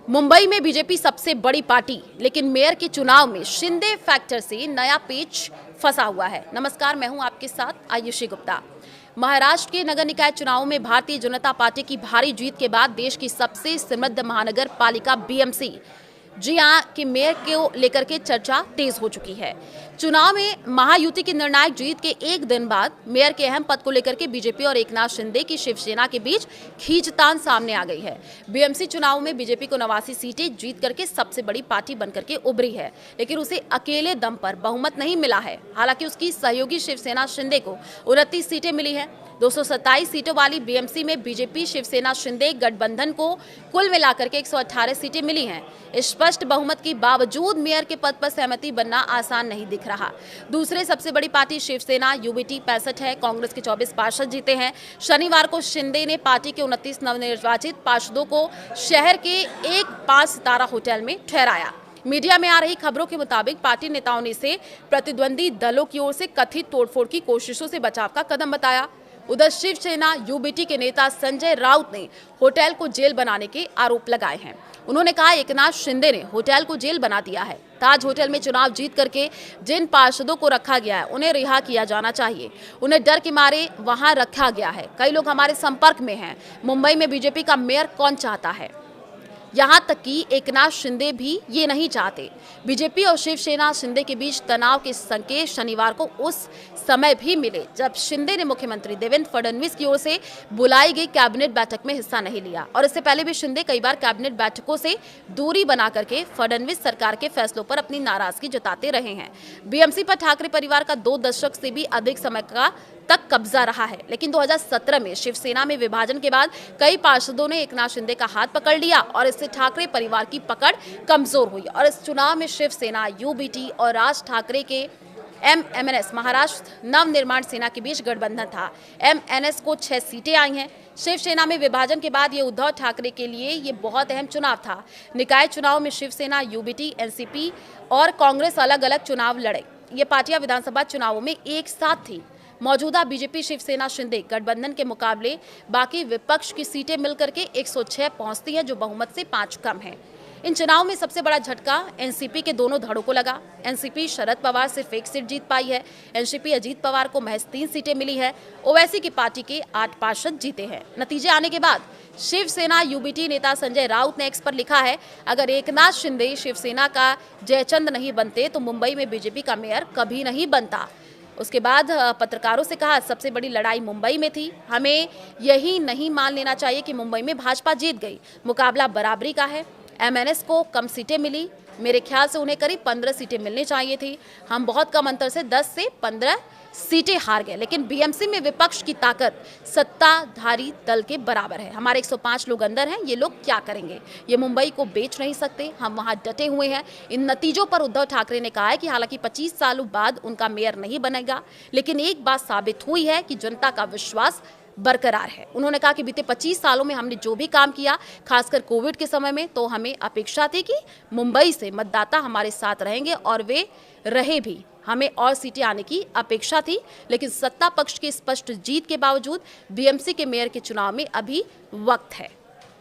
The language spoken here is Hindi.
मुंबई में बीजेपी सबसे बड़ी पार्टी, लेकिन मेयर के चुनाव में शिंदे फैक्टर से नया पेच फंसा हुआ है। नमस्कार, मैं हूं आपके साथ आयुषी गुप्ता। महाराष्ट्र के नगर निकाय चुनाव में भारतीय जनता पार्टी की भारी जीत के बाद देश की सबसे समृद्ध महानगर पालिका बीएमसी के मेयर को लेकर के चर्चा तेज हो चुकी है। चुनाव में महायुति की निर्णायक जीत के एक दिन बाद मेयर के अहम पद को लेकर के बीजेपी और एकनाथ शिंदे की शिवसेना के बीच खींचतान सामने आ गई है। बीएमसी चुनाव में बीजेपी को 89 सीटें जीत करके सबसे बड़ी पार्टी बनकर के उभरी है, लेकिन उसे अकेले दम पर बहुमत नहीं मिला है। हालांकि उसकी सहयोगी शिवसेना शिंदे को 29 सीटें मिली है। 227 सीटों वाली बीएमसी में बीजेपी शिवसेना शिंदे गठबंधन को कुल मिलाकर के 118 सीटें मिली हैं। स्पष्ट बहुमत के बावजूद मेयर के पद पर सहमति बनना आसान नहीं दिख रहा। दूसरे सबसे बड़ी पार्टी शिवसेना यूबीटी 65 है। कांग्रेस के 24 पार्षद जीते हैं। शनिवार को शिंदे ने पार्टी के 29 नवनिर्वाचित पार्षदों को शहर के एक 5 सितारा होटल में ठहराया। मीडिया में आ रही खबरों के मुताबिक पार्टी नेताओं ने इसे प्रतिद्वंदी दलों की ओर से कथित तोड़फोड़ की कोशिशों से बचाव का कदम बताया। उधर शिवसेना यूबीटी के नेता संजय राउत ने होटल को जेल बनाने के आरोप लगाए हैं। उन्होंने कहा, एकनाथ शिंदे ने होटल को जेल बना दिया है। ताज होटल में चुनाव जीत करके जिन पार्षदों को रखा गया है उन्हें रिहा किया जाना चाहिए। उन्हें डर के मारे वहां रखा गया है। कई लोग हमारे संपर्क में हैं। मुंबई में बीजेपी का मेयर कौन चाहता है? यहाँ तक कि एकनाथ शिंदे भी ये नहीं चाहते। बीजेपी और शिवसेना शिंदे के बीच तनाव के संकेत शनिवार को उस समय भी मिले जब शिंदे ने मुख्यमंत्री देवेंद्र फडणवीस की ओर से बुलाई गई कैबिनेट बैठक में हिस्सा नहीं लिया। और इससे पहले भी शिंदे कई बार कैबिनेट बैठकों से दूरी बना करके फडणवीस सरकार के फैसलों पर अपनी नाराजगी जताते रहे हैं। बीएमसी पर ठाकरे परिवार का 2 दशक से भी अधिक समय का तक कब्जा रहा है, लेकिन 2017 में शिवसेना में विभाजन के बाद कई पार्षदों ने एकनाथ शिंदे का हाथ पकड़ लिया और इससे ठाकरे परिवार की पकड़ कमजोर हुई। और इस चुनाव में शिवसेना यूबीटी और राज ठाकरे के एमएनएस महाराष्ट्र नवनिर्माण सेना के बीच गठबंधन था। एमएनएस को 6 सीटें आई हैं। शिवसेना में विभाजन के बाद ये उद्धव ठाकरे के लिए ये बहुत अहम चुनाव था। निकाय चुनाव में शिवसेना, यूबीटी, एनसीपी और कांग्रेस अलग अलग चुनाव लड़े। ये पार्टियां विधानसभा चुनावों में एक साथ थी। मौजूदा बीजेपी शिवसेना शिंदे गठबंधन के मुकाबले बाकी विपक्ष की सीटें मिलकर के 106 पहुंचती हैं, जो बहुमत से 5 कम है। इन चुनाव में सबसे बड़ा झटका एनसीपी के दोनों धड़ों को लगा। एनसीपी शरद पवार सिर्फ 1 सीट जीत पाई है। एनसीपी अजीत पवार को महज 3 सीटें मिली है। ओवैसी की पार्टी के 8 पार्षद जीते हैं। नतीजे आने के बाद शिवसेना यूबीटी नेता संजय राउत ने एक्स पर लिखा है, अगर एकनाथ शिंदे शिवसेना का जयचंद नहीं बनते तो मुंबई में बीजेपी का मेयर कभी नहीं बनता। उसके बाद पत्रकारों से कहा, सबसे बड़ी लड़ाई मुंबई में थी। हमें यही नहीं मान लेना चाहिए कि मुंबई में भाजपा जीत गई। मुकाबला बराबरी का है। एमएनएस को कम सीटें मिली। मेरे ख्याल से उन्हें करीब 15 सीटें मिलनी चाहिए थी। हम बहुत कम अंतर से 10 से 15 सीटें हार गए। लेकिन बीएमसी में विपक्ष की ताकत सत्ताधारी दल के बराबर है। हमारे 105 लोग अंदर हैं। ये लोग क्या करेंगे? ये मुंबई को बेच नहीं सकते। हम वहां डटे हुए हैं। इन नतीजों पर उद्धव ठाकरे ने कहा है कि हालांकि 25 सालों बाद उनका मेयर नहीं बनेगा, लेकिन एक बात साबित हुई है कि जनता का विश्वास बरकरार है। उन्होंने कहा कि बीते 25 सालों में हमने जो भी काम किया, खासकर कोविड के समय में, तो हमें अपेक्षा थी कि मुंबई से मतदाता हमारे साथ रहेंगे और वे रहे भी। हमें और सीटें आने की अपेक्षा थी, लेकिन सत्ता पक्ष की स्पष्ट जीत के बावजूद बीएमसी के मेयर के चुनाव में अभी वक्त है।